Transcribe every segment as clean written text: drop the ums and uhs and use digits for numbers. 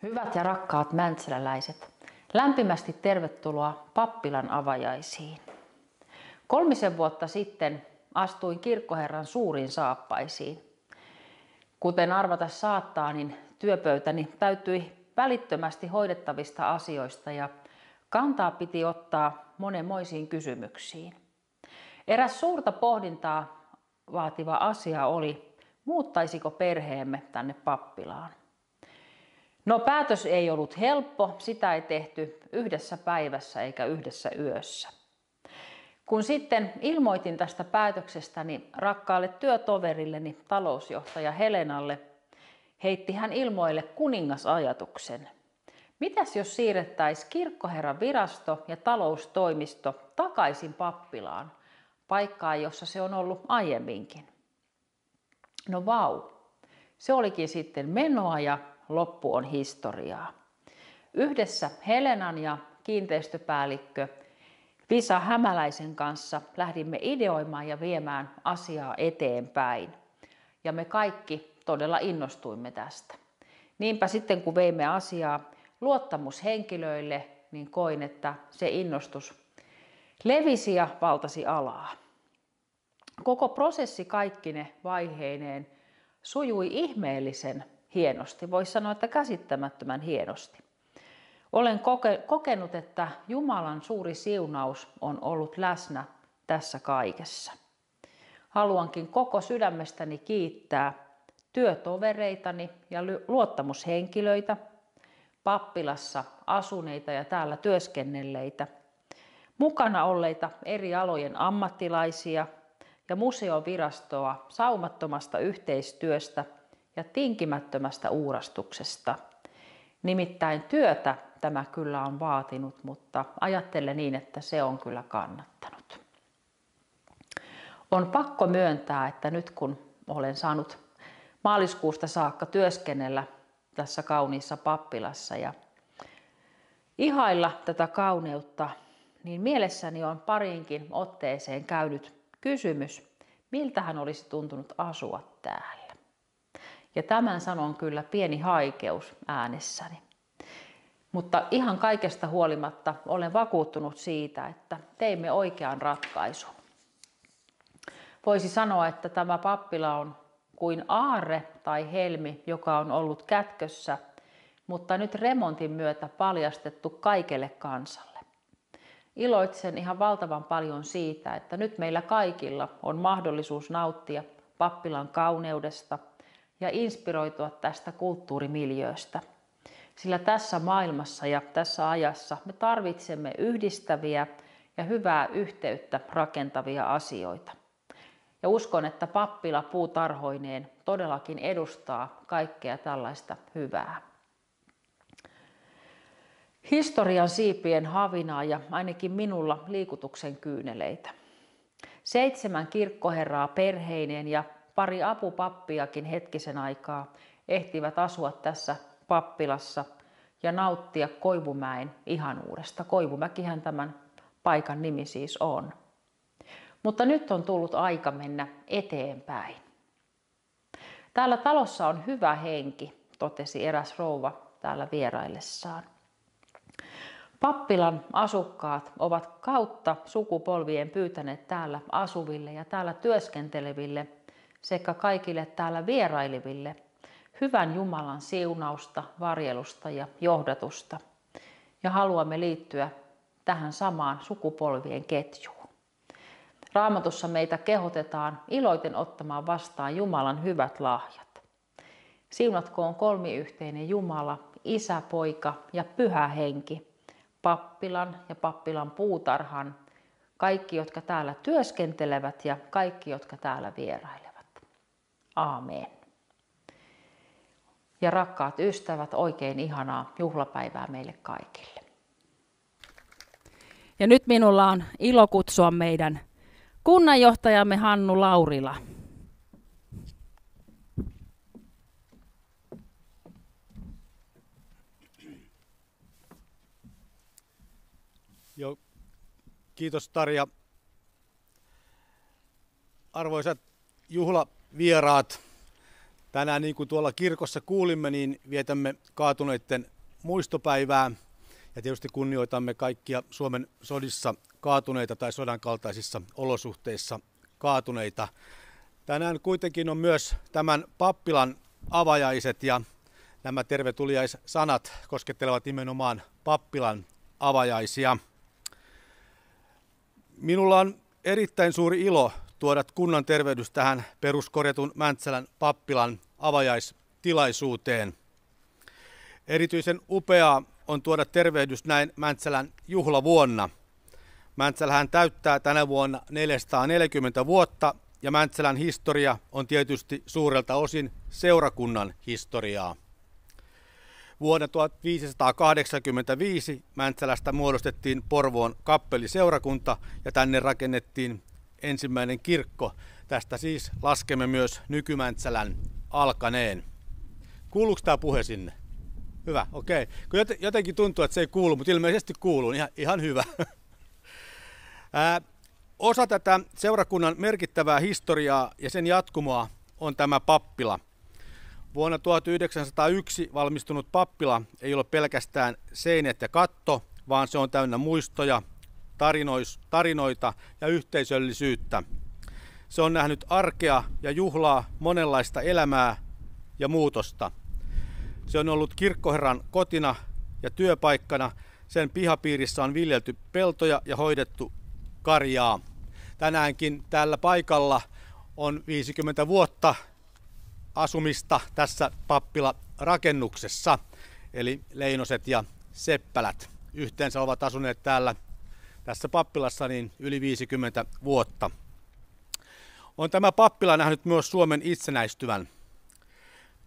Hyvät ja rakkaat mäntsäläläiset, lämpimästi tervetuloa pappilan avajaisiin. 3 vuotta sitten astuin kirkkoherran suuriin saappaisiin. Kuten arvata saattaa, niin työpöytäni täytyi välittömästi hoidettavista asioista ja kantaa piti ottaa monenmoisiin kysymyksiin. Eräs suurta pohdintaa vaativa asia oli, muuttaisiko perheemme tänne pappilaan. No, päätös ei ollut helppo, sitä ei tehty yhdessä päivässä eikä yhdessä yössä. Kun sitten ilmoitin tästä päätöksestäni rakkaalle työtoverilleni talousjohtaja Helenalle, heitti hän ilmoille kuningasajatuksen. Mitäs jos siirrettäisiin kirkkoherran virasto ja taloustoimisto takaisin pappilaan, paikkaan jossa se on ollut aiemminkin? No vau, se olikin sitten menoa ja loppu on historiaa. Yhdessä Helenan ja kiinteistöpäällikkö Visa Hämäläisen kanssa lähdimme ideoimaan ja viemään asiaa eteenpäin. Ja me kaikki todella innostuimme tästä. Niinpä sitten kun veimme asiaa luottamushenkilöille, niin koin, että se innostus levisi ja valtasi alaa. Koko prosessi kaikkine vaiheineen sujui ihmeellisen hienosti. Voisi sanoa, että käsittämättömän hienosti. Olen kokenut, että Jumalan suuri siunaus on ollut läsnä tässä kaikessa. Haluankin koko sydämestäni kiittää työtovereitani ja luottamushenkilöitä, pappilassa asuneita ja täällä työskennelleitä, mukana olleita eri alojen ammattilaisia ja museovirastoa saumattomasta yhteistyöstä ja tinkimättömästä uurastuksesta. Nimittäin työtä tämä kyllä on vaatinut, mutta ajattelen niin, että se on kyllä kannattanut. On pakko myöntää, että nyt kun olen saanut maaliskuusta saakka työskennellä tässä kauniissa pappilassa ja ihailla tätä kauneutta, niin mielessäni on pariinkin otteeseen käynyt kysymys, miltähän olisi tuntunut asua täällä. Ja tämän sanon kyllä pieni haikeus äänessäni. Mutta ihan kaikesta huolimatta olen vakuuttunut siitä, että teimme oikean ratkaisun. Voisi sanoa, että tämä pappila on kuin aarre tai helmi, joka on ollut kätkössä, mutta nyt remontin myötä paljastettu kaikelle kansalle. Iloitsen ihan valtavan paljon siitä, että nyt meillä kaikilla on mahdollisuus nauttia pappilan kauneudesta ja inspiroitua tästä kulttuurimiljööstä. Sillä tässä maailmassa ja tässä ajassa me tarvitsemme yhdistäviä ja hyvää yhteyttä rakentavia asioita. Ja uskon, että pappila puutarhoineen todellakin edustaa kaikkea tällaista hyvää. Historian siipien havinaa ja ainakin minulla liikutuksen kyyneleitä. 7 kirkkoherraa perheineen ja pari apupappiakin hetkisen aikaa ehtivät asua tässä pappilassa ja nauttia Koivumäen ihanuudesta. Koivumäkihän tämän paikan nimi siis on. Mutta nyt on tullut aika mennä eteenpäin. Täällä talossa on hyvä henki, totesi eräs rouva täällä vieraillessaan. Pappilan asukkaat ovat kautta sukupolvien pyytäneet täällä asuville ja täällä työskenteleville sekä kaikille täällä vieraileville hyvän Jumalan siunausta, varjelusta ja johdatusta. Ja haluamme liittyä tähän samaan sukupolvien ketjuun. Raamatussa meitä kehotetaan iloiten ottamaan vastaan Jumalan hyvät lahjat. Siunatkoon kolmiyhteinen Jumala, Isä, Poika ja Pyhä Henki, pappilan ja pappilan puutarhan, kaikki, jotka täällä työskentelevät ja kaikki, jotka täällä vierailevat. Aamen. Ja rakkaat ystävät, oikein ihanaa juhlapäivää meille kaikille. Ja nyt minulla on ilo kutsua meidän kunnanjohtajamme Hannu Laurila. Joo, kiitos Tarja. Arvoisat juhlavieraat, tänään niin kuin tuolla kirkossa kuulimme, niin vietämme kaatuneiden muistopäivää ja tietysti kunnioitamme kaikkia Suomen sodissa kaatuneita tai sodan kaltaisissa olosuhteissa kaatuneita. Tänään kuitenkin on myös tämän pappilan avajaiset ja nämä tervetuliaissanat koskettelevat nimenomaan pappilan avajaisia. Minulla on erittäin suuri ilo tuoda kunnan tervehdys tähän peruskorjatun Mäntsälän pappilan avajaistilaisuuteen. Erityisen upeaa on tuoda tervehdys näin Mäntsälän juhlavuonna. Mäntsälähän täyttää tänä vuonna 440 vuotta ja Mäntsälän historia on tietysti suurelta osin seurakunnan historiaa. Vuonna 1585 Mäntsälästä muodostettiin Porvoon kappeliseurakunta ja tänne rakennettiin ensimmäinen kirkko. Tästä siis laskemme myös nykymäntsälän alkaneen. Kuuluuko tämä puhe sinne? Hyvä, okei. Kun jotenkin tuntuu, että se ei kuulu, mutta ilmeisesti kuuluu, niin ihan hyvä. Osa tätä seurakunnan merkittävää historiaa ja sen jatkumoa on tämä pappila. Vuonna 1901 valmistunut pappila ei ole pelkästään seinät ja katto, vaan se on täynnä muistoja, tarinoita ja yhteisöllisyyttä. Se on nähnyt arkea ja juhlaa, monenlaista elämää ja muutosta. Se on ollut kirkkoherran kotina ja työpaikkana. Sen pihapiirissä on viljelty peltoja ja hoidettu karjaa. Tänäänkin tällä paikalla on 50 vuotta asumista tässä pappilarakennuksessa, eli Leinoset ja Seppälät. Yhteensä ovat asuneet tässä pappilassa niin yli 50 vuotta. On tämä pappila nähnyt myös Suomen itsenäistyvän.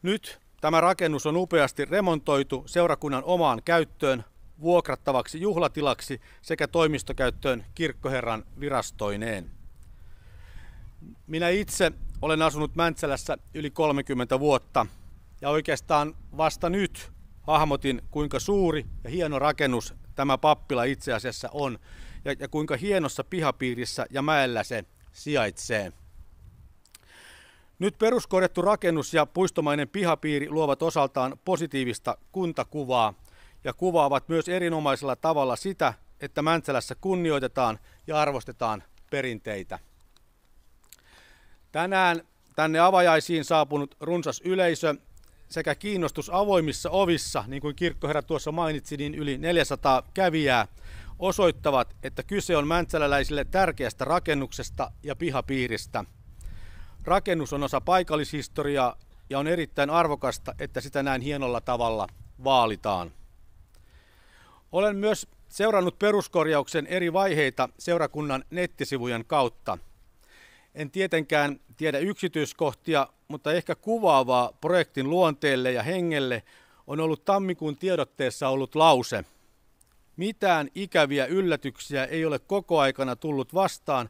Nyt tämä rakennus on upeasti remontoitu seurakunnan omaan käyttöön, vuokrattavaksi juhlatilaksi sekä toimistokäyttöön kirkkoherran virastoineen. Minä itse olen asunut Mäntsälässä yli 30 vuotta ja oikeastaan vasta nyt hahmotin, kuinka suuri ja hieno rakennus tämä pappila itse asiassa on ja kuinka hienossa pihapiirissä ja mäellä se sijaitsee. Nyt peruskorjattu rakennus ja puistomainen pihapiiri luovat osaltaan positiivista kuntakuvaa ja kuvaavat myös erinomaisella tavalla sitä, että Mäntsälässä kunnioitetaan ja arvostetaan perinteitä. Tänään tänne avajaisiin saapunut runsas yleisö sekä kiinnostus avoimissa ovissa, niin kuin kirkkoherra tuossa mainitsi, niin yli 400 kävijää osoittavat, että kyse on mäntsäläläisille tärkeästä rakennuksesta ja pihapiiristä. Rakennus on osa paikallishistoriaa ja on erittäin arvokasta, että sitä näin hienolla tavalla vaalitaan. Olen myös seurannut peruskorjauksen eri vaiheita seurakunnan nettisivujen kautta. En tietenkään tiedä yksityiskohtia, mutta ehkä kuvaavaa projektin luonteelle ja hengelle on ollut tammikuun tiedotteessa ollut lause: mitään ikäviä yllätyksiä ei ole koko aikana tullut vastaan,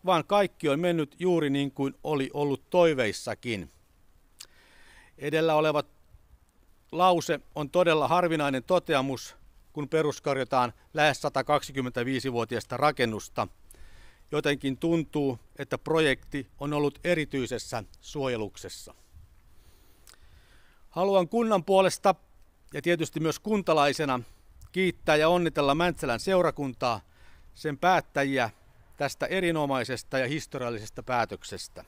vaan kaikki on mennyt juuri niin kuin oli ollut toiveissakin. Edellä oleva lause on todella harvinainen toteamus, kun peruskorjataan lähes 125-vuotiaista rakennusta. Jotenkin tuntuu, että projekti on ollut erityisessä suojeluksessa. Haluan kunnan puolesta ja tietysti myös kuntalaisena kiittää ja onnitella Mäntsälän seurakuntaa, sen päättäjiä tästä erinomaisesta ja historiallisesta päätöksestä.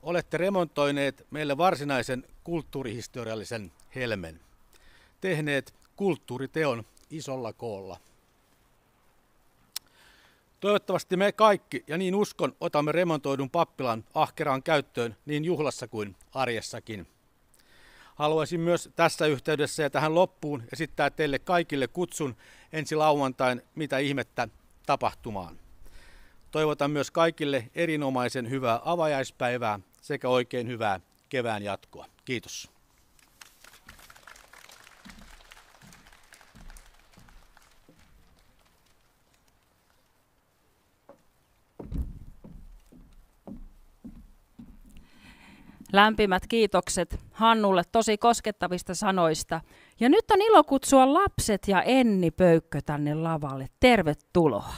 Olette remontoineet meille varsinaisen kulttuurihistoriallisen helmen. Tehneet kulttuuriteon isolla koolla. Toivottavasti me kaikki, ja niin uskon, otamme remontoidun pappilan ahkeraan käyttöön niin juhlassa kuin arjessakin. Haluaisin myös tässä yhteydessä ja tähän loppuun esittää teille kaikille kutsun ensi lauantain Mitä ihmettä -tapahtumaan. Toivotan myös kaikille erinomaisen hyvää avajaispäivää sekä oikein hyvää kevään jatkoa. Kiitos. Lämpimät kiitokset Hannulle tosi koskettavista sanoista. Ja nyt on ilo kutsua lapset ja Enni Pöykkö tänne lavalle. Tervetuloa.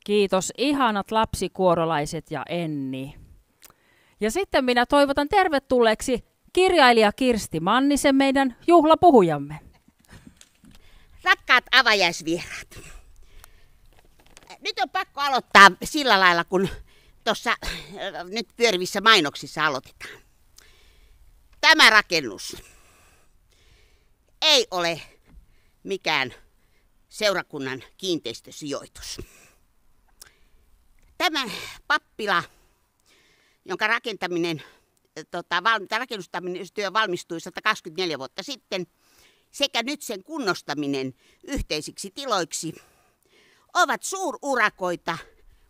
Kiitos ihanat lapsikuorolaiset ja Enni. Ja sitten minä toivotan tervetulleeksi kirjailija Kirsti Mannisen, meidän juhlapuhujamme. Rakkaat avajaisvieraat, nyt on pakko aloittaa sillä lailla, kun tuossa nyt pyörivissä mainoksissa aloitetaan. Tämä rakennus ei ole mikään seurakunnan kiinteistösijoitus. Tämä pappila, jonka rakennustyö valmistui 124 vuotta sitten, sekä nyt sen kunnostaminen yhteisiksi tiloiksi, ovat suururakoita,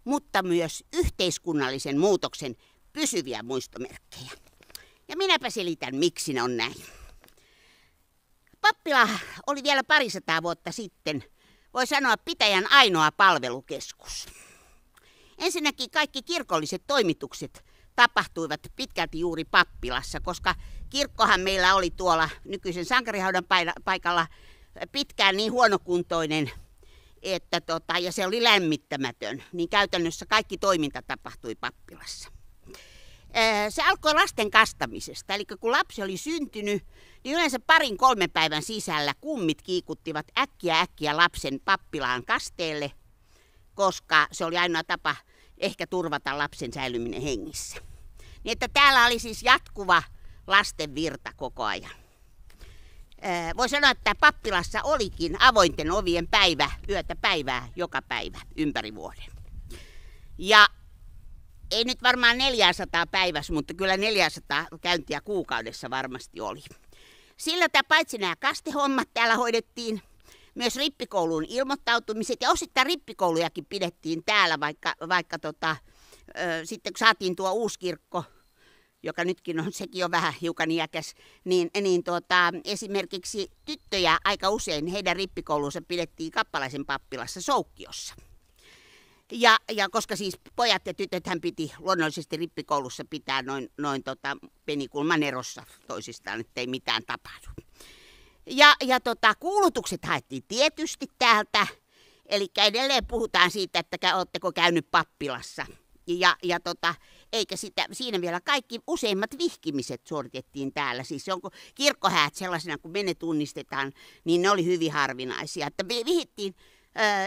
mutta myös yhteiskunnallisen muutoksen pysyviä muistomerkkejä. Ja minäpä selitän, miksi ne on näin. Pappila oli vielä parisataa vuotta sitten, voi sanoa, pitäjän ainoa palvelukeskus. Ensinnäkin kaikki kirkolliset toimitukset tapahtuivat pitkälti juuri pappilassa, koska kirkkohan meillä oli tuolla nykyisen sankarihaudan paikalla pitkään niin huonokuntoinen, että ja se oli lämmittämätön, niin käytännössä kaikki toiminta tapahtui pappilassa. Se alkoi lasten kastamisesta, eli kun lapsi oli syntynyt, niin yleensä 2-3 päivän sisällä kummit kiikuttivat äkkiä lapsen pappilaan kasteelle, koska se oli ainoa tapa ehkä turvata lapsen säilyminen hengissä. Niin että täällä oli siis jatkuva lasten virta koko ajan. Voi sanoa, että pappilassa olikin avointen ovien päivä, yötä päivää, joka päivä, ympäri vuoden. Ja ei nyt varmaan 400 päivässä, mutta kyllä 400 käyntiä kuukaudessa varmasti oli. Sillä paitsi nämä kastehommat täällä hoidettiin, myös rippikouluun ilmoittautumiset ja osittain rippikoulujakin pidettiin täällä, vaikka sitten kun saatiin tuo uusi kirkko, joka nytkin on, sekin on vähän hiukan iäkäs, niin esimerkiksi tyttöjä aika usein heidän rippikoulunsa pidettiin Kappalaisen pappilassa Soukkiossa. Ja koska siis pojat ja tytöthän piti luonnollisesti rippikoulussa pitää noin penikulman erossa toisistaan, ettei mitään tapahdu. Ja kuulutukset haettiin tietysti täältä, eli edelleen puhutaan siitä, että oletteko käynyt pappilassa. Eikä siinä vielä kaikki useimmat vihkimiset suoritettiin täällä. Siis jonkun kirkkohäät sellaisena, kun me tunnistetaan, niin ne oli hyvin harvinaisia. Että vihittiin,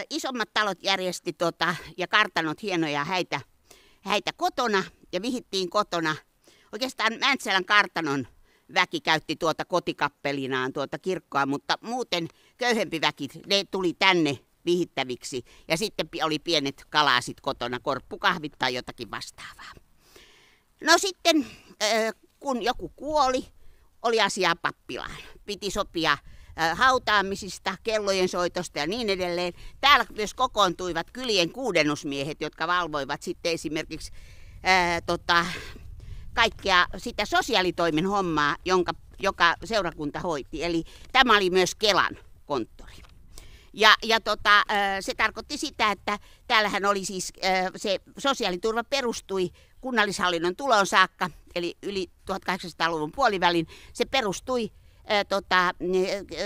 isommat talot järjesti ja kartanot hienoja häitä kotona ja vihittiin kotona. Oikeastaan Mäntsälän kartanon väki käytti kotikappelinaan kirkkoa, mutta muuten köyhempi väki, ne tuli tänne vihittäviksi. Ja sitten oli pienet kalasit kotona, korppukahvit tai jotakin vastaavaa. No sitten, kun joku kuoli, oli asiaa pappilaan. Piti sopia hautaamisista, kellojen soitosta ja niin edelleen. Täällä myös kokoontuivat kylien kuudennusmiehet, jotka valvoivat sitten esimerkiksi kaikkea sitä sosiaalitoimen hommaa, joka seurakunta hoiti. Eli tämä oli myös Kelan konttori. Ja se tarkoitti sitä, että täällähän oli siis se sosiaaliturva perustui kunnallishallinnon tuloon saakka, eli yli 1800-luvun puolivälin. Se perustui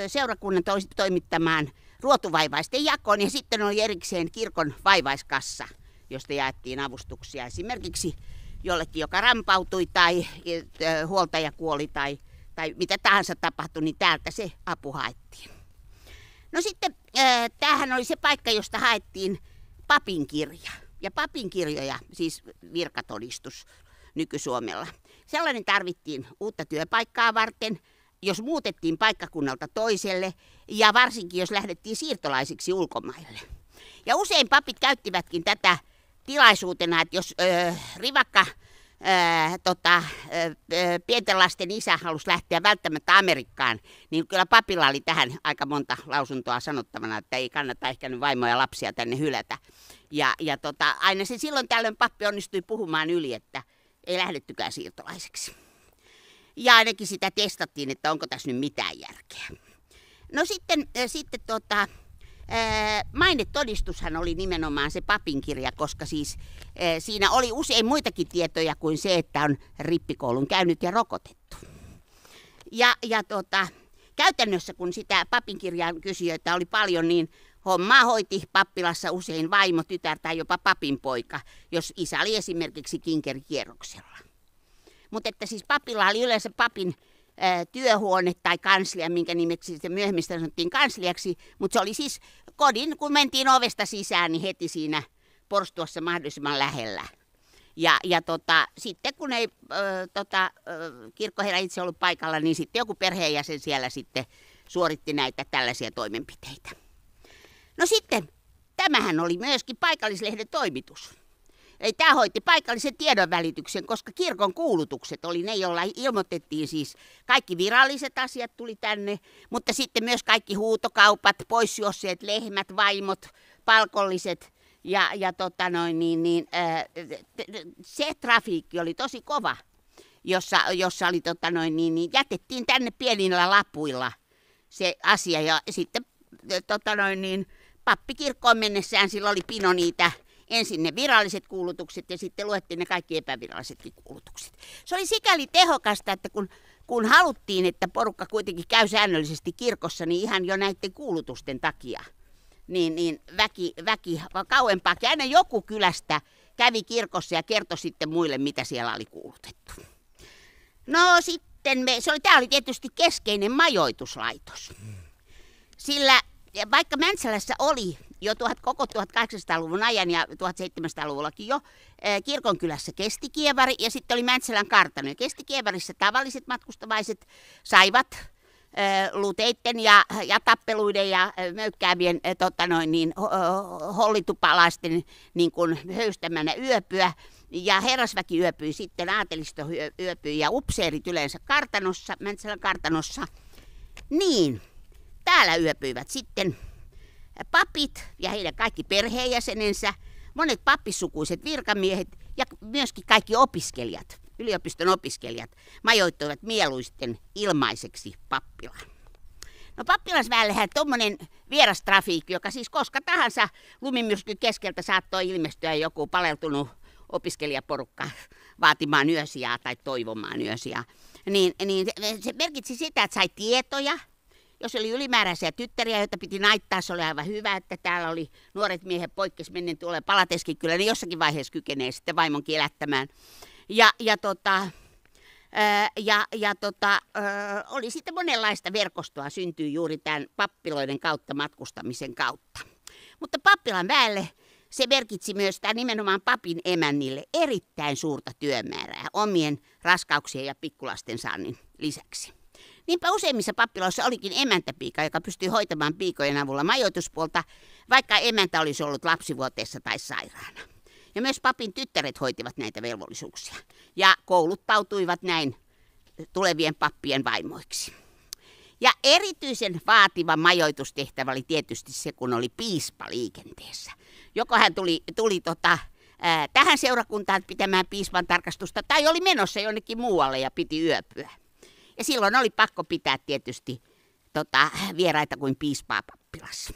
seurakunnan toimittamaan ruotuvaivaisten jakoon, ja sitten oli erikseen kirkon vaivaiskassa, josta jaettiin avustuksia esimerkiksi jollekin, joka rampautui tai huoltaja kuoli tai mitä tahansa tapahtui, niin täältä se apu haettiin. No sitten tämähän oli se paikka, josta haettiin papinkirja. Ja papinkirjoja, siis virkatodistus nyky-Suomella. Sellainen tarvittiin uutta työpaikkaa varten, jos muutettiin paikkakunnalta toiselle ja varsinkin jos lähdettiin siirtolaisiksi ulkomaille. Ja usein papit käyttivätkin tätä tilaisuutena, että jos rivakka pienten lasten isä halusi lähteä välttämättä Amerikkaan, niin kyllä papilla oli tähän aika monta lausuntoa sanottavana, että ei kannata ehkä nyt vaimoja ja lapsia tänne hylätä. Ja aina se silloin tällöin pappi onnistui puhumaan yli, että ei lähdettykään siirtolaiseksi. Ja ainakin sitä testattiin, että onko tässä nyt mitään järkeä. No sitten mainetodistushan oli nimenomaan se papinkirja, koska siis siinä oli usein muitakin tietoja kuin se, että on rippikoulun käynyt ja rokotettu. Ja käytännössä, kun sitä papinkirjan kysyjöitä oli paljon, niin hommaa hoiti pappilassa usein vaimo, tytär tai jopa papin poika, jos isä oli esimerkiksi kinkerikierroksella. Mutta että siis papilla oli yleensä papin työhuone tai kanslia, minkä nimeksi sitten myöhemmin sanottiin kansliaksi, mutta se oli siis kodin, kun mentiin ovesta sisään, niin heti siinä porstuassa mahdollisimman lähellä. Ja sitten kun ei kirkkoherra itse ollut paikalla, niin sitten joku perheenjäsen siellä sitten suoritti näitä tällaisia toimenpiteitä. No sitten, tämähän oli myöskin paikallislehden toimitus. Eli tämä hoiti paikallisen tiedonvälityksen, koska kirkon kuulutukset oli ne, joilla ilmoitettiin siis kaikki viralliset asiat tuli tänne, mutta sitten myös kaikki huutokaupat, poisjuosseet, lehmät, vaimot, palkolliset se trafiikki oli tosi kova, jossa oli jätettiin tänne pienillä lapuilla se asia ja sitten pappikirkkoon mennessään sillä oli pino niitä. Ensin ne viralliset kuulutukset ja sitten luettiin ne kaikki epävirallisetkin kuulutukset. Se oli sikäli tehokasta, että kun haluttiin, että porukka kuitenkin käy säännöllisesti kirkossa, niin ihan jo näiden kuulutusten takia, niin väki kauempaakin. Aina joku kylästä kävi kirkossa ja kertoi sitten muille, mitä siellä oli kuulutettu. No sitten, tämä oli tietysti keskeinen majoituslaitos. Sillä vaikka Mäntsälässä oli jo koko 1800-luvun ajan ja 1700-luvullakin jo kirkonkylässä kestikievari ja sitten oli Mäntsälän kartano. Ja kestikievarissa tavalliset matkustavaiset saivat luteitten ja tappeluiden ja möykkäävien hollitupalaisten niin kuin höystämänä yöpyä. Ja herrasväki yöpyi sitten, aatelisto yöpyi ja upseerit yleensä kartanossa, Mäntsälän kartanossa. Niin, täällä yöpyivät sitten papit ja heidän kaikki perheenjäsenensä, monet pappissukuiset virkamiehet ja myöskin kaikki opiskelijat, yliopiston opiskelijat, majoittuivat mieluisten ilmaiseksi pappilaan. No pappilasväellähän tuommoinen vierastrafiikki, joka siis koska tahansa lumimyrskyn keskeltä saattoi ilmestyä joku paleltunut opiskelijaporukka vaatimaan yösijaa tai toivomaan yösijaa, niin se merkitsi sitä, että sai tietoja. Jos oli ylimääräisiä tyttäriä, joita piti naittaa, se oli aivan hyvä, että täällä oli nuoret miehet poikkes menneen tulee palateskin, kyllä ne jossakin vaiheessa kykenee sitten vaimonkin elättämään. Oli sitten monenlaista verkostoa syntyy juuri tämän pappiloiden kautta matkustamisen kautta. Mutta pappilan väelle se merkitsi myös tämä nimenomaan papin emännille erittäin suurta työmäärää omien raskauksien ja pikkulasten saannin lisäksi. Niinpä useimmissa pappiloissa olikin emäntäpiika, joka pystyi hoitamaan piikojen avulla majoituspuolta, vaikka emäntä olisi ollut lapsivuoteessa tai sairaana. Ja myös papin tyttäret hoitivat näitä velvollisuuksia ja kouluttautuivat näin tulevien pappien vaimoiksi. Ja erityisen vaativa majoitustehtävä oli tietysti se, kun oli piispa liikenteessä. Joko hän tuli tähän seurakuntaan pitämään piispan tarkastusta tai oli menossa jonnekin muualle ja piti yöpyä. Ja silloin oli pakko pitää tietysti vieraita kuin piispaa pappilassa.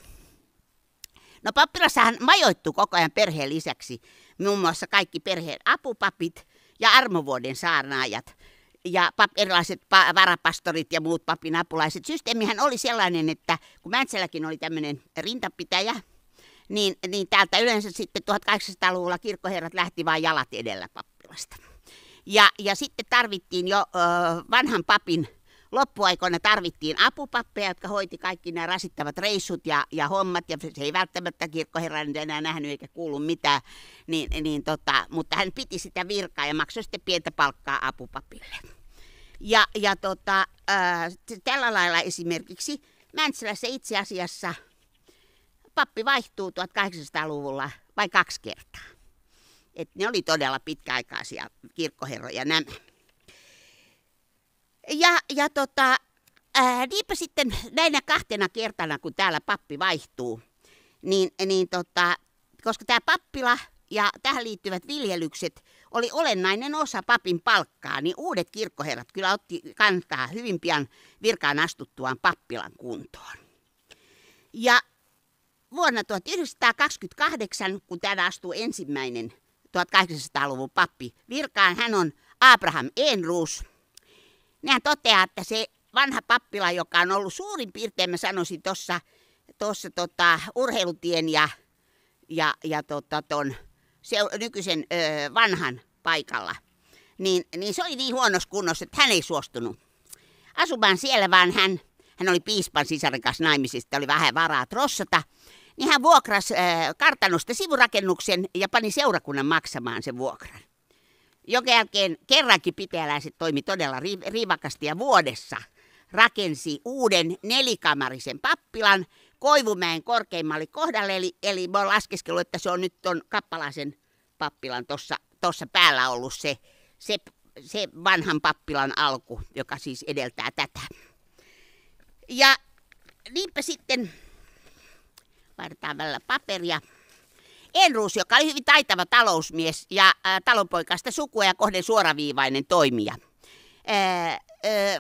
No pappilassahan majoittui koko ajan perheen lisäksi muun muassa kaikki perheen apupapit ja armovuoden saarnaajat ja erilaiset varapastorit ja muut papin apulaiset. Systeemihän oli sellainen, että kun Mäntsälläkin oli tämmöinen rintapitäjä, niin täältä yleensä sitten 1800-luvulla kirkkoherrat lähti vain jalat edellä pappilasta. Ja sitten tarvittiin jo vanhan papin loppuaikoina tarvittiin apupappeja, jotka hoiti kaikki nämä rasittavat reissut ja hommat. Ja se ei välttämättä kirkkoherra nyt enää nähnyt eikä kuullut mitään, mutta hän piti sitä virkaa ja maksoi sitten pientä palkkaa apupapille. Tällä lailla esimerkiksi Mäntsälässä itse asiassa pappi vaihtuu 1800-luvulla vain 2 kertaa. Et ne oli todella pitkäaikaisia kirkkoherroja nämä. Niinpä sitten näinä 2 kertana, kun täällä pappi vaihtuu, koska tämä pappila ja tähän liittyvät viljelykset oli olennainen osa papin palkkaa, niin uudet kirkkoherrat kyllä otti kantaa hyvin pian virkaan astuttuaan pappilan kuntoon. Ja vuonna 1928, kun täällä astuu ensimmäinen 1800-luvun pappi virkaan, hän on Abraham Ehnruus. Hän toteaa, että se vanha pappila, joka on ollut suurin piirtein, mä sanoisin tuossa Urheilutien ja ton nykyisen vanhan paikalla, niin se oli niin huonossa kunnossa, että hän ei suostunut asumaan siellä, vaan hän oli piispan sisaren kanssa naimisista, oli vähän varaa trossata, niin hän vuokrasi kartanosta sivurakennuksen ja pani seurakunnan maksamaan sen vuokran. Jonka jälkeen kerrankin pitäjäläiset toimi todella rivakasti ja vuodessa rakensi uuden nelikamarisen pappilan Koivumäen korkeimmalle kohdalle, eli mä oon laskeskellut, että se on nyt ton Kappalaisen pappilan tuossa päällä ollut se vanhan pappilan alku, joka siis edeltää tätä. Ja niinpä sitten, vaihdetaan välillä paperia, Enruus, joka oli hyvin taitava talousmies ja talonpoikaista sukua ja kohden suoraviivainen toimija.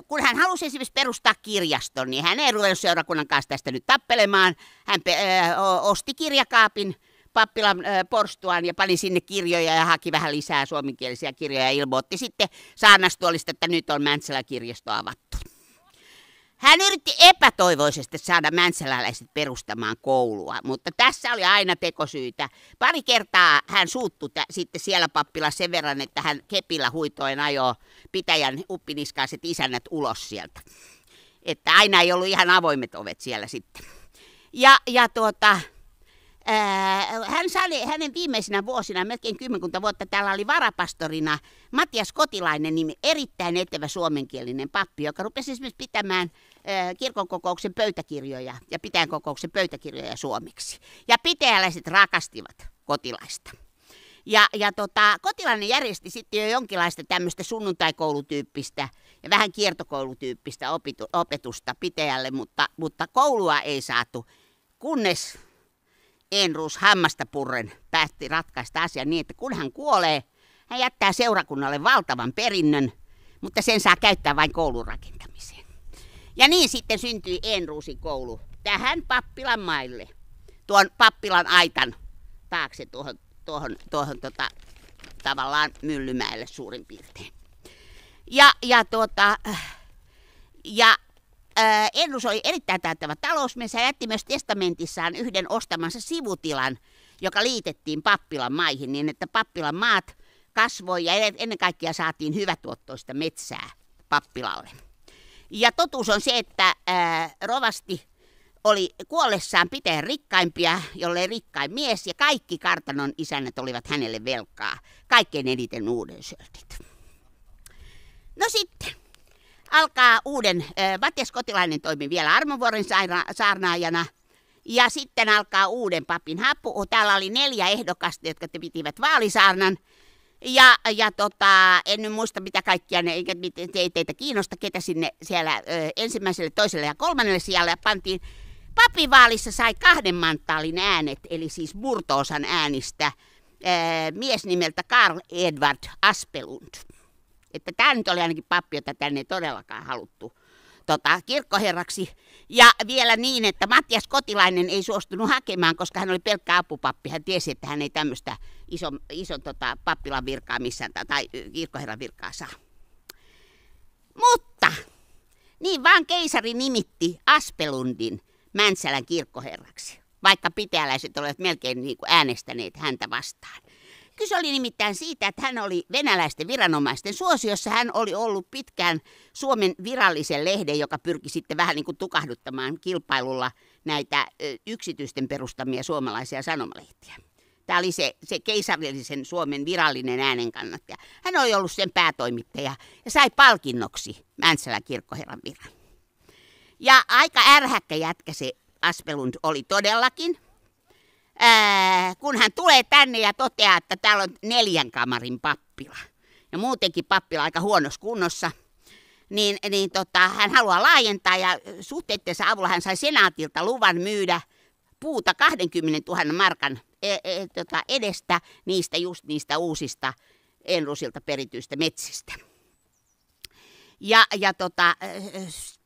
Kun hän halusi esimerkiksi perustaa kirjaston, niin hän ei ruvennut seurakunnan kanssa tästä nyt tappelemaan. Hän osti kirjakaapin pappilan porstuaan ja pani sinne kirjoja ja haki vähän lisää suomenkielisiä kirjoja ja ilmoitti sitten saarnastuolista, että nyt on Mäntsälän kirjasto avattu. Hän yritti epätoivoisesti saada mäntsäläläiset perustamaan koulua, mutta tässä oli aina tekosyitä. Pari kertaa hän suuttui sitten siellä pappilassa sen verran, että hän kepillä huitoen ajoi pitäjän uppiniskaiset isännät ulos sieltä. Että aina ei ollut ihan avoimet ovet siellä sitten. Hänen viimeisinä vuosina, melkein 10 vuotta, täällä oli varapastorina Matias Kotilainen, nimi erittäin etevä suomenkielinen pappi, joka rupesi esimerkiksi pitämään kirkonkokouksen pöytäkirjoja ja pitäjän kokouksen pöytäkirjoja suomeksi. Ja pitäjäläiset rakastivat Kotilaista. Kotilainen järjesti sitten jo jonkinlaista tämmöistä sunnuntaikoulutyyppistä ja vähän kiertokoulutyyppistä opetusta pitäjälle, mutta koulua ei saatu, kunnes Enruus hammasta purren päätti ratkaista asian niin, että kun hän kuolee, hän jättää seurakunnalle valtavan perinnön, mutta sen saa käyttää vain koulun rakentamiseen. Ja niin sitten syntyi Enruusin koulu tähän pappilan maille, tuon pappilan aitan taakse tuohon tavallaan Myllymäelle suurin piirtein. Enruus oli erittäin taitava talousmies ja jätti myös testamentissaan yhden ostamansa sivutilan, joka liitettiin pappilan maihin niin, että pappilan maat kasvoi ja ennen kaikkea saatiin hyvätuottoista metsää pappilalle. Ja totuus on se, että rovasti oli kuollessaan pitäjän rikkaimpia, jollei rikkain mies, ja kaikki kartanon isännät olivat hänelle velkaa, kaikkein eniten uudensöltit. No sitten alkaa Matias Kotilainen toimi vielä Armonvuoren saarnaajana, ja sitten alkaa uuden papin hapu. Täällä oli 4 ehdokasta, jotka pitivät vaalisaarnan, en nyt muista mitä kaikkia ne, eikä teitä kiinnosta, ketä sinne siellä ensimmäiselle, toiselle ja 3. sijalle pantiin. Papivaalissa sai 2 manttaalin äänet, eli siis murto-osan äänistä, mies nimeltä Karl Edvard Aspelund. Että tämä nyt oli ainakin pappi, jota tänne ei todellakaan haluttu kirkkoherraksi. Ja vielä niin, että Matias Kotilainen ei suostunut hakemaan, koska hän oli pelkkä apupappi. Hän tiesi, että hän ei tämmöistä ison pappilan virkaa missään tai kirkkoherran virkaa saa. Mutta niin vaan keisari nimitti Aspelundin Mäntsälän kirkkoherraksi, vaikka pitäjäläiset olivat melkein niin kuin äänestäneet häntä vastaan. Kyse oli nimittäin siitä, että hän oli venäläisten viranomaisten suosiossa. Hän oli ollut pitkään Suomen virallisen lehden, joka pyrki sitten vähän niin kuin tukahduttamaan kilpailulla näitä yksityisten perustamia suomalaisia sanomalehtiä. Tämä oli se keisarillisen Suomen virallinen äänenkannattaja. Hän oli ollut sen päätoimittaja ja sai palkinnoksi Mäntsälän kirkkoherran viran. Ja aika ärhäkkä jätkä se Aspelund oli todellakin. Kun hän tulee tänne ja toteaa, että täällä on 4 kamarin pappila ja muutenkin pappila aika huonossa kunnossa, niin hän haluaa laajentaa ja suhteittensa avulla hän sai senaatilta luvan myydä puuta 20 000 markan edestä niistä uusista Enruusilta perityistä metsistä.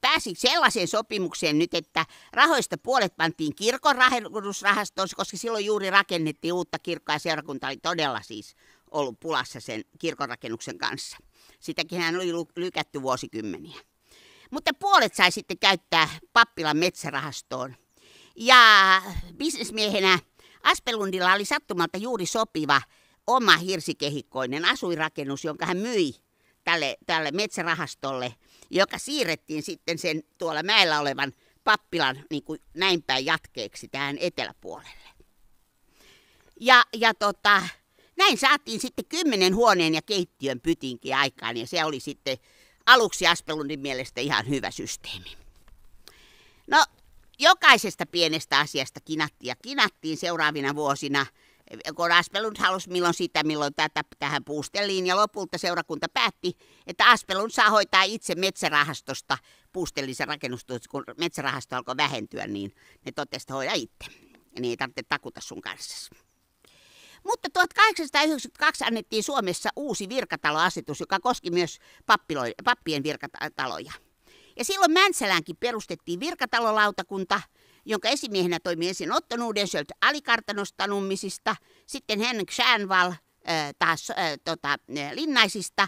Pääsi sellaiseen sopimukseen nyt, että rahoista puolet pantiin kirkon rahoitusrahastoon, koska silloin juuri rakennettiin uutta kirkkoa ja seurakunta oli todella siis ollut pulassa sen kirkonrakennuksen kanssa. Sitäkin hän oli lykätty vuosikymmeniä. Mutta puolet sai sitten käyttää pappilan metsärahastoon. Ja bisnesmiehenä Aspelundilla oli sattumalta juuri sopiva oma hirsikehikkoinen asuinrakennus, jonka hän myi tälle metsärahastolle, joka siirrettiin sitten sen tuolla mäellä olevan pappilan niin kuin näin päin jatkeeksi tähän eteläpuolelle. Näin saatiin sitten 10 huoneen ja keittiön pytinkin aikaan, ja se oli sitten aluksi Aspelundin mielestä ihan hyvä systeemi. No, jokaisesta pienestä asiasta kinattiin seuraavina vuosina, kun Aspelund halusi milloin sitä, milloin tähän puustelliin, ja lopulta seurakunta päätti, että Aspelund saa hoitaa itse metsärahastosta puustellisen rakennustyötä, kun metsärahasto alkoi vähentyä, niin ne totesi, että hoida itse, ja niin ei tarvitse takuta sun kanssa. Mutta 1892 annettiin Suomessa uusi virkataloasetus, joka koski myös pappien virkataloja. Ja silloin Mäntsäläänkin perustettiin virkatalolautakunta, jonka esimiehenä toimi ensin Otto Nordenskiöld Alikartanosta Nummisista, sitten Henrik Stjernvall taas Linnaisista,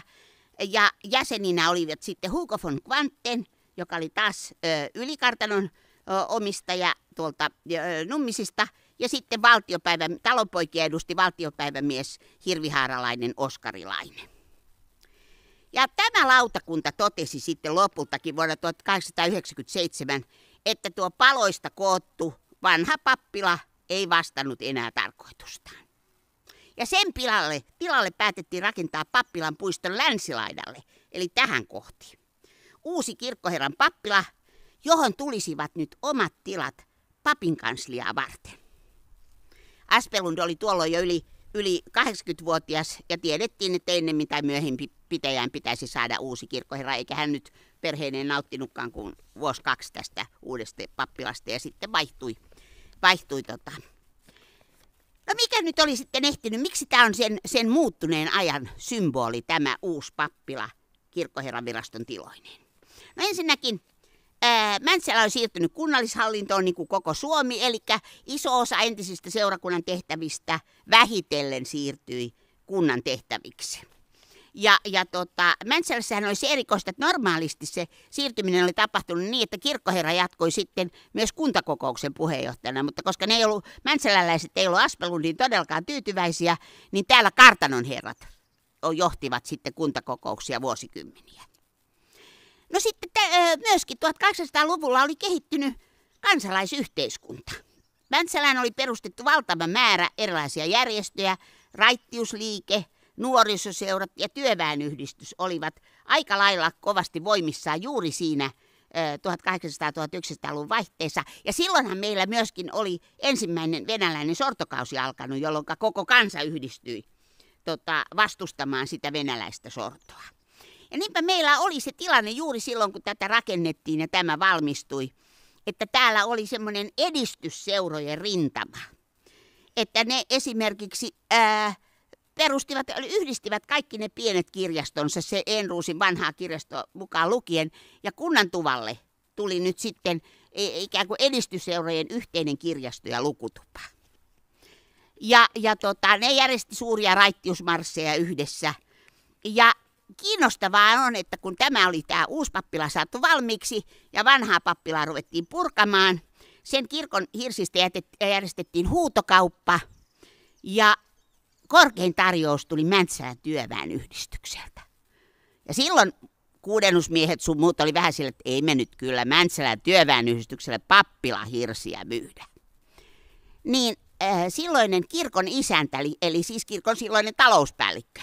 ja jäseninä olivat sitten Hugo von Quanten, joka oli taas Ylikartanon omistaja tuolta Nummisista, ja sitten talonpoikia edusti valtiopäivämies hirvihaaralainen Oskarilainen. Ja tämä lautakunta totesi sitten lopultakin vuonna 1897, että tuo paloista koottu vanha pappila ei vastannut enää tarkoitustaan. Ja sen tilalle päätettiin rakentaa pappilan puiston länsilaidalle, eli tähän kohti. Uusi kirkkoherran pappila, johon tulisivat nyt omat tilat papin kansliaa varten. Aspelund oli tuolloin jo yli 80-vuotias ja tiedettiin, että ennemmin tai myöhemmin pitäjään pitäisi saada uusi kirkkoherra, eikä hän nyt perheineen nauttinutkaan kuin vuosi 2 tästä uudesta pappilasta ja sitten vaihtui. No mikä nyt oli sitten ehtinyt, miksi tämä on sen muuttuneen ajan symboli, tämä uusi pappila kirkkoherran viraston tiloineen? No ensinnäkin Mäntsälä on siirtynyt kunnallishallintoon niin kuin koko Suomi, eli iso osa entisistä seurakunnan tehtävistä vähitellen siirtyi kunnan tehtäviksi. Mäntsälässähän oli se erikoista, että normaalisti se siirtyminen oli tapahtunut niin, että kirkkoherra jatkoi sitten myös kuntakokouksen puheenjohtajana, mutta koska mäntsäläläiset ei ollut Aspelundiin todellakaan tyytyväisiä, niin täällä kartanon herrat johtivat sitten kuntakokouksia vuosikymmeniä. No sitten myöskin 1800-luvulla oli kehittynyt kansalaisyhteiskunta. Mäntsälään oli perustettu valtava määrä erilaisia järjestöjä, raittiusliike, nuorisoseurat ja työväenyhdistys olivat aika lailla kovasti voimissaan juuri siinä 1800-1900-luvun vaihteessa. Ja silloinhan meillä myöskin oli ensimmäinen venäläinen sortokausi alkanut, jolloin koko kansa yhdistyi vastustamaan sitä venäläistä sortoa. Ja niinpä meillä oli se tilanne juuri silloin, kun tätä rakennettiin ja tämä valmistui, että täällä oli semmoinen edistysseurojen rintama. Että ne esimerkiksi yhdistivät kaikki ne pienet kirjastonsa, se Enruusin vanhaa kirjasto mukaan lukien, ja kunnan tuvalle tuli nyt sitten ikään kuin edistysseurojen yhteinen kirjasto ja lukutupa. Ne järjesti suuria raittiusmarsseja yhdessä, ja kiinnostavaa on, että kun tämä uusi pappila saatu valmiiksi ja vanhaa pappilaa ruvettiin purkamaan, sen kirkon hirsistä järjestettiin huutokauppa ja korkein tarjous tuli Mäntsälän työväenyhdistykseltä. Ja silloin kuudennusmiehet sun muut oli vähän sillä, että ei me nyt kyllä Mäntsälän työväenyhdistykselle pappilahirsiä myydä. Niin silloinen kirkon isäntä, eli siis kirkon silloinen talouspäällikkö,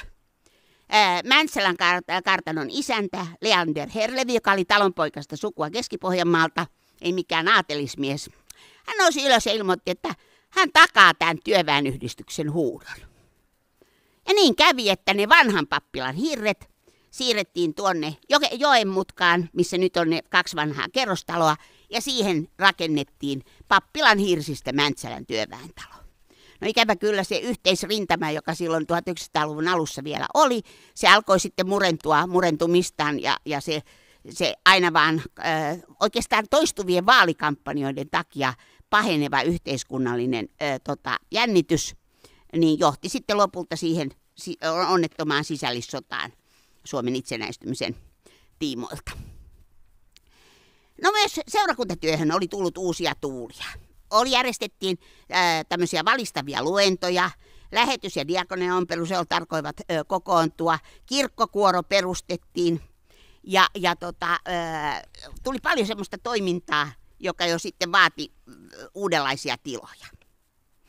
Mäntsälän kartanon isäntä Leander Herlevi, joka oli talonpoikasta sukua Keski-Pohjanmaalta, ei mikään aatelismies. Hän nousi ylös ja ilmoitti, että hän takaa tämän työväenyhdistyksen huudon. Ja niin kävi, että ne vanhan pappilan hirret siirrettiin tuonne joen mutkaan, missä nyt on ne 2 vanhaa kerrostaloa, ja siihen rakennettiin pappilan hirsistä Mäntsälän työväentalo. No ikävä kyllä se yhteisrintama, joka silloin 1900-luvun alussa vielä oli, se alkoi sitten murentumistaan ja se aina vaan oikeastaan toistuvien vaalikampanjoiden takia paheneva yhteiskunnallinen jännitys, niin johti sitten lopulta siihen onnettomaan sisällissotaan Suomen itsenäistymisen tiimoilta. No myös seurakuntatyöhön oli tullut uusia tuulia. järjestettiin tämmöisiä valistavia luentoja, lähetys- ja diakonia-ompelu, se tarkoivat kokoontua, kirkkokuoro perustettiin ja tuli paljon semmoista toimintaa, joka jo sitten vaati uudenlaisia tiloja.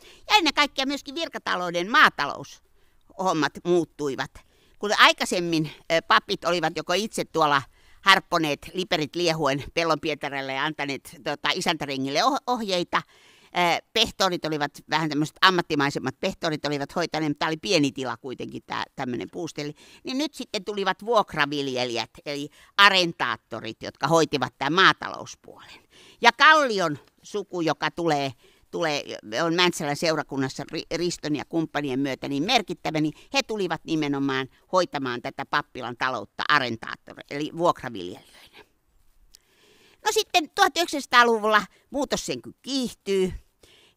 Ja ennen kaikkea myöskin virkatalouden maataloushommat muuttuivat. Kun aikaisemmin papit olivat joko itse tuolla harpponeet liperit liehuen Pellonpietaralle ja antaneet isäntärengille ohjeita, pehtorit olivat vähän tämmöiset ammattimaisemmat pehtorit olivat hoitaneet, mutta tämä oli pieni tila kuitenkin tämmöinen puusteli. Niin nyt sitten tulivat vuokraviljelijät, eli arentaattorit, jotka hoitivat tämän maatalouspuolen. Ja Kallion suku, joka on Mäntsälän seurakunnassa Riston ja kumppanien myötä niin merkittävä, niin he tulivat nimenomaan hoitamaan tätä pappilan taloutta arentaattoreille, eli vuokraviljelijöinä. No sitten 1900-luvulla muutos sen kyllä kiihtyy.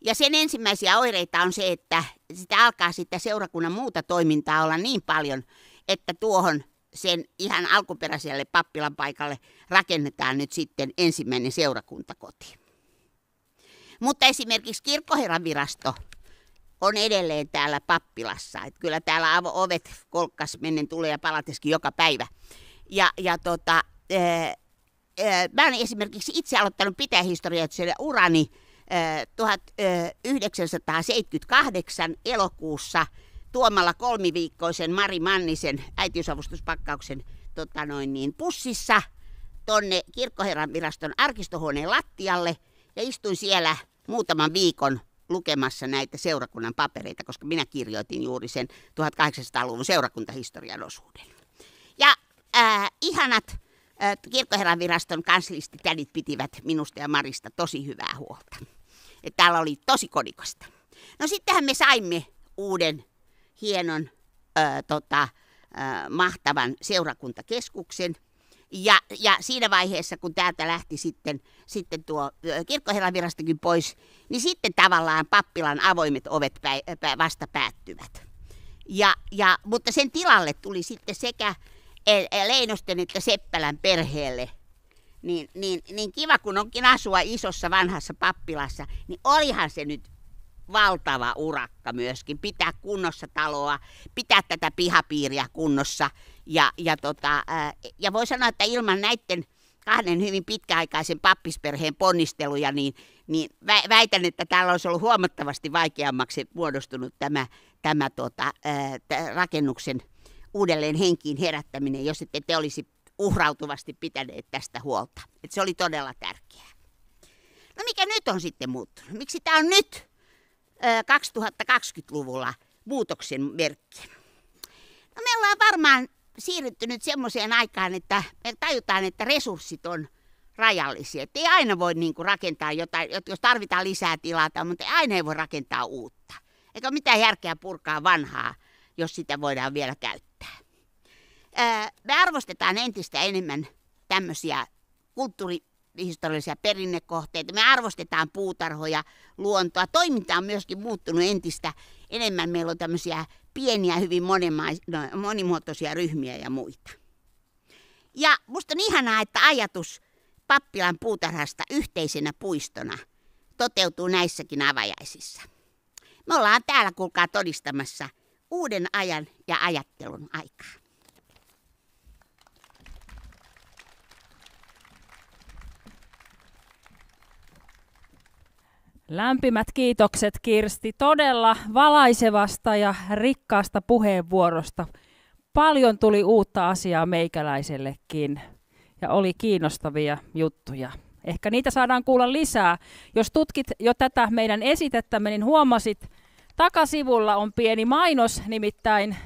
Ja sen ensimmäisiä oireita on se, että sitä alkaa sitten seurakunnan muuta toimintaa olla niin paljon, että tuohon sen ihan alkuperäiselle pappilan paikalle rakennetaan nyt sitten ensimmäinen seurakuntakoti. Mutta esimerkiksi kirkkoherran virasto on edelleen täällä pappilassa. Että kyllä täällä ovet kolkkas mennen tulee ja palateskin joka päivä. Mä olen esimerkiksi itse aloittanut pitäjähistoriallisen urani 1978 elokuussa tuomalla 3-viikkoisen Mari Mannisen äitiysavustuspakkauksen pussissa tonne kirkkoherran viraston arkistohuoneen lattialle ja istuin siellä muutaman viikon lukemassa näitä seurakunnan papereita, koska minä kirjoitin juuri sen 1800-luvun seurakuntahistorian osuuden. Ja ihanat kirkkoherran viraston kanslistitädit pitivät minusta ja Marista tosi hyvää huolta. Että täällä oli tosi kodikasta. No sittenhän me saimme uuden hienon mahtavan seurakuntakeskuksen. Ja siinä vaiheessa, kun täältä lähti sitten tuo kirkkoherran virastokin pois, niin sitten tavallaan pappilan avoimet ovet vasta päättyvät. Mutta sen tilalle tuli sitten sekä Leinosten että Seppälän perheelle, niin kiva kun onkin asua isossa vanhassa pappilassa, niin olihan se nyt valtava urakka myöskin pitää kunnossa taloa, pitää tätä pihapiiriä kunnossa ja voi sanoa, että ilman näiden kahden hyvin pitkäaikaisen pappisperheen ponnisteluja, niin väitän, että täällä olisi ollut huomattavasti vaikeammaksi muodostunut tämä rakennuksen uudelleen henkiin herättäminen, jos ette te olisi uhrautuvasti pitäneet tästä huolta. Et se oli todella tärkeää. No mikä nyt on sitten muuttunut? Miksi tämä on nyt 2020-luvulla muutoksen merkki? No me ollaan varmaan siirrytty nyt semmoiseen aikaan, että me tajutaan, että resurssit on rajallisia. Että ei aina voi rakentaa jotain, jos tarvitaan lisää tilaa, mutta aina ei voi rakentaa uutta. Eikä ole mitään järkeä purkaa vanhaa, jos sitä voidaan vielä käyttää. Me arvostetaan entistä enemmän tämmöisiä kulttuurihistoriallisia perinnekohteita. Me arvostetaan puutarhoja, luontoa. Toiminta on myöskin muuttunut entistä enemmän. Meillä on tämmöisiä pieniä, hyvin monimuotoisia ryhmiä ja muita. Ja musta on ihanaa, että ajatus pappilan puutarhasta yhteisenä puistona toteutuu näissäkin avajaisissa. Me ollaan täällä, kuulkaa, todistamassa uuden ajan ja ajattelun aikaa. Lämpimät kiitokset, Kirsti, todella valaisevasta ja rikkaasta puheenvuorosta. Paljon tuli uutta asiaa meikäläisellekin ja oli kiinnostavia juttuja. Ehkä niitä saadaan kuulla lisää. Jos tutkit jo tätä meidän esitettämme, niin huomasit, takasivulla on pieni mainos, nimittäin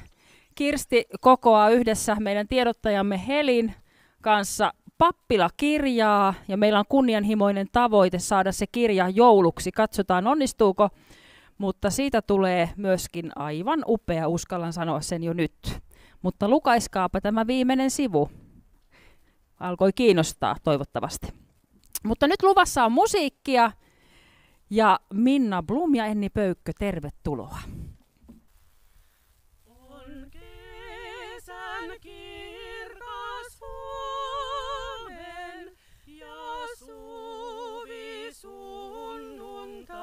Kirsti kokoaa yhdessä meidän tiedottajamme Helin kanssa pappilakirjaa, ja meillä on kunnianhimoinen tavoite saada se kirja jouluksi. Katsotaan, onnistuuko, mutta siitä tulee myöskin aivan upea, uskallan sanoa sen jo nyt. Mutta lukaiskaapa tämä viimeinen sivu. Alkoi kiinnostaa toivottavasti. Mutta nyt luvassa on musiikkia, ja Minna Blum ja Enni Pöykkö, tervetuloa. On kesän kirkas huomen ja suvi sunnuntai.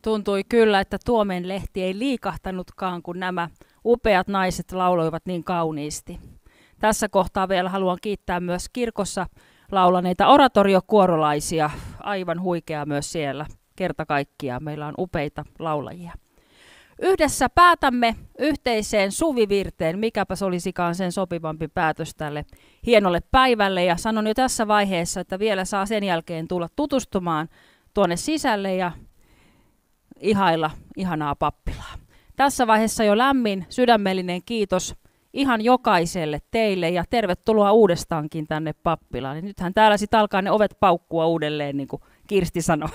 Tuntui kyllä, että Tuomenlehti ei liikahtanutkaan, kun nämä upeat naiset lauloivat niin kauniisti. Tässä kohtaa vielä haluan kiittää myös kirkossa laulaneita oratoriokuorolaisia. Aivan huikea myös siellä. Kerta kaikkiaan meillä on upeita laulajia. Yhdessä päätämme yhteiseen suvivirteen, mikäpäs olisikaan sen sopivampi päätös tälle hienolle päivälle. Ja sanon jo tässä vaiheessa, että vielä saa sen jälkeen tulla tutustumaan tuonne sisälle ja ihailla ihanaa pappilaa. Tässä vaiheessa jo lämmin sydämellinen kiitos ihan jokaiselle teille ja tervetuloa uudestaankin tänne pappilaan. Ja nythän täällä sitten alkaa ne ovet paukkua uudelleen, niin kuin Kirsti sanoi.